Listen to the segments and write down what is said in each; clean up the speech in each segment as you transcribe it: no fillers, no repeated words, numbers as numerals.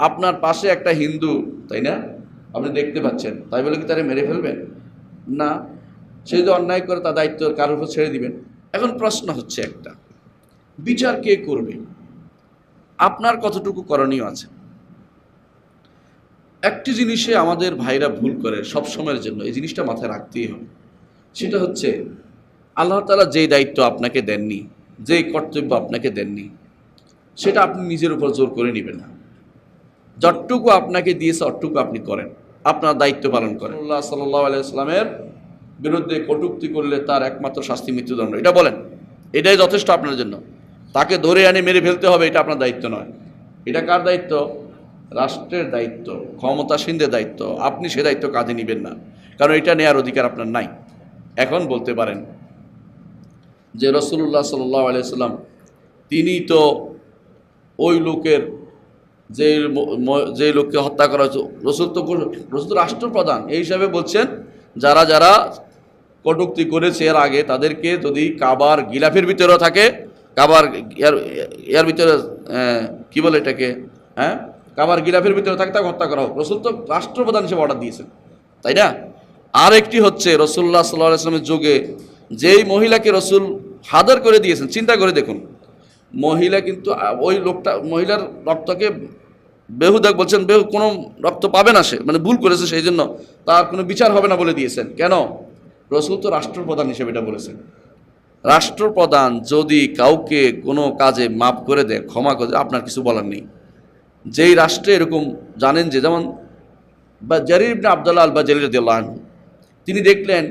আপনার পাশে একটা হিন্দু, তাই না, আপনি দেখতে পাচ্ছেন, তাই বলে কি তারা মেরে ফেলবেন? না, সে যদি অন্যায় করে তার দায়িত্ব কারোর উপর ছেড়ে দিবেন। এখন প্রশ্ন হচ্ছে একটা, বিচার কে করবে? আপনার কতটুকু করণীয় আছে? একটি জিনিসে আমাদের ভাইরা ভুল করে সব সময়ের জন্য, এই জিনিসটা মাথায় রাখতেই হবে। সেটা হচ্ছে আল্লাহ তাআলা যেই দায়িত্ব আপনাকে দেননি, যেই কর্তব্য আপনাকে দেননি, সেটা আপনি নিজের উপর জোর করে নেবেন না। যতটুকু আপনাকে দিয়েছে অতটুকু আপনি করেন, আপনার দায়িত্ব পালন করেন। রাসূলুল্লাহ সাল্লাল্লাহু আলাইহি ওয়াসাল্লামের বিরুদ্ধে কটূক্তি করলে তার একমাত্র শাস্তি মৃত্যুদণ্ড, এটা বলেন, এটাই যথেষ্ট আপনার জন্য। তাকে ধরে আনে মেরে ফেলতে হবে, এটা আপনার দায়িত্ব নয়। এটা কার দায়িত্ব? রাষ্ট্রের দায়িত্ব, ক্ষমতাসীনদের দায়িত্ব। আপনি সে দায়িত্ব কাঁধে নেবেন না, কারণ এটা নেওয়ার অধিকার আপনার নাই। এখন বলতে পারেন যে রাসূলুল্লাহ সাল্লাল্লাহু আলাইহি ওয়াসাল্লাম তিনি তো ওই লোকের যে লোককে হত্যা করা হয়েছে, রসুল তো রাষ্ট্রপ্রধান, এই হিসাবে বলছেন যারা যারা কটূক্তি করেছে এর আগে তাদেরকে যদি কাবার গিলাফের ভিতরেও থাকে, কাবার এর ভিতরে কি বলে এটাকে, কাবার গিলাফের ভিতরে থাকে, তাকে হত্যা করা হোক। রসুল তো রাষ্ট্রপ্রধান হিসেবে অর্ডার দিয়েছেন, তাই না? আর একটি হচ্ছে রাসূলুল্লাহ সাল্লাল্লাহু আলাইহি ওয়াসাল্লামের যুগে যেই মহিলাকে রসুল হাদার করে দিয়েছেন, চিন্তা করে দেখুন, মহিলা কিন্তু ওই লোকটা মহিলার রক্তকে বেহুদা বলছেন, কোনো রক্ত পাবে না, সে মানে ভুল করেছে, সেই জন্য তার কোনো বিচার হবে না বলে দিয়েছেন। কেন? রসুল তো রাষ্ট্রপ্রধান হিসেবে এটা বলেছেন। রাষ্ট্রপ্রধান যদি কাউকে কোনো কাজে মাফ করে দেয়, ক্ষমা করে দেয়, আপনার কিছু বলার নেই। যেই রাষ্ট্রে এরকম জানেন যে, যেমন জারির ইবনে আব্দুল্লাহ আল বাজালি রাদিয়াল্লাহু আনহু, তিনি দেখলেন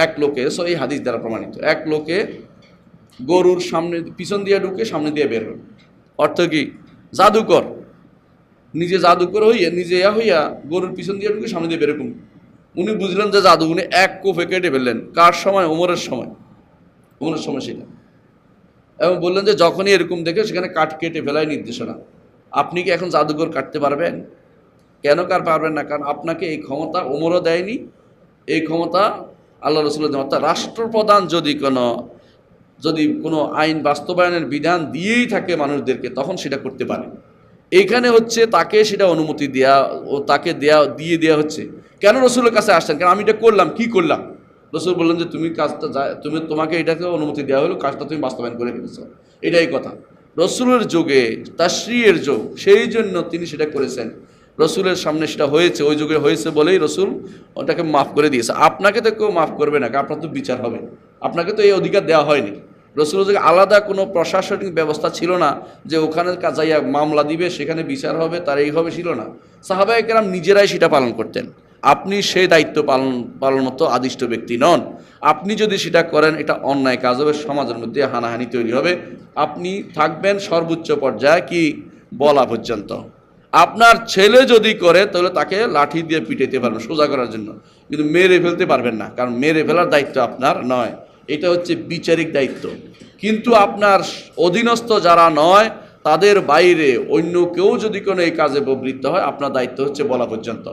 এক লোকে, এই হাদিস দ্বারা প্রমাণিত, এক লোকে গরুর সামনে পিছন দিয়ে ঢুকে সামনে দিয়ে বের হল। অর্থ কি? জাদুকর, নিজে জাদুকর হইয়া নিজে হইয়া গরুর পিছন দিয়ে ঢুকে সামনে দিয়ে বেরকম। উনি বুঝলেন যে জাদু, উনি এক কোপে কেটে ফেললেন। কার সময়? ওমরের সময় সেটা। এবং বললেন যে যখনই এরকম দেখে সেখানে কাঠ কেটে ফেলাই নির্দেশনা। আপনি কি এখন জাদুকর কাটতে পারবেন? কেন পারবেন না? কারণ আপনাকে এই ক্ষমতা ওমরও দেয়নি, এই ক্ষমতা আল্লাহ রাসূলের দেন। অর্থাৎ রাষ্ট্রপ্রধান যদি কোনো আইন বাস্তবায়নের বিধান দিয়েই থাকে মানুষদেরকে, তখন সেটা করতে পারে। এইখানে হচ্ছে তাকে সেটা অনুমতি দেয়া ও তাকে দিয়ে দেওয়া হচ্ছে। কেন রসুলের কাছে আসছেন? কারণ আমি এটা করলাম, কি করলাম? রসুল বললেন যে তুমি কাজটা তোমাকে এটাকে অনুমতি দেওয়া হলো, কাজটা তুমি বাস্তবায়ন করে ফেলেছ, এটাই কথা। রসুলের যুগে তাশরিয়ের যুগ, সেই জন্য তিনি সেটা করেছেন। রসুলের সামনে সেটা হয়েছে, ওই যুগে হয়েছে বলেই রসুল ওটাকে মাফ করে দিয়েছে। আপনাকে তো কেউ মাফ করবে না, আপনার তো বিচার হবে। আপনাকে তো এই অধিকার দেওয়া হয়নি। রসুলের যুগে আলাদা কোনো প্রশাসনিক ব্যবস্থা ছিল না যে ওখানে কাজাইয়া মামলা দিবে, সেখানে বিচার হবে, তার এই হবে, ছিল না। সাহাবায়ে কেরাম নিজেরাই সেটা পালন করতেন। আপনি সেই দায়িত্ব পালন মতো আদিষ্ট ব্যক্তি নন। আপনি যদি সেটা করেন, এটা অন্যায় কাজ হবে, সমাজের মধ্যে হানাহানি তৈরি হবে। আপনি থাকবেন সর্বোচ্চ পর্যায়ে, কি বলা পর্যন্ত। আপনার ছেলে যদি করে তাহলে তাকে লাঠি দিয়ে পিটাইতে পারবেন সোজা করার জন্য, কিন্তু মেরে ফেলতে পারবেন না, কারণ মেরে ফেলার দায়িত্ব আপনার নয়, এটা হচ্ছে বিচারিক দায়িত্ব। কিন্তু আপনার অধীনস্থ যারা নয়, তাদের বাইরে অন্য কেউ যদি কোনো এই কাজে প্রবৃত্ত হয়, আপনার দায়িত্ব হচ্ছে বলা পর্যন্ত।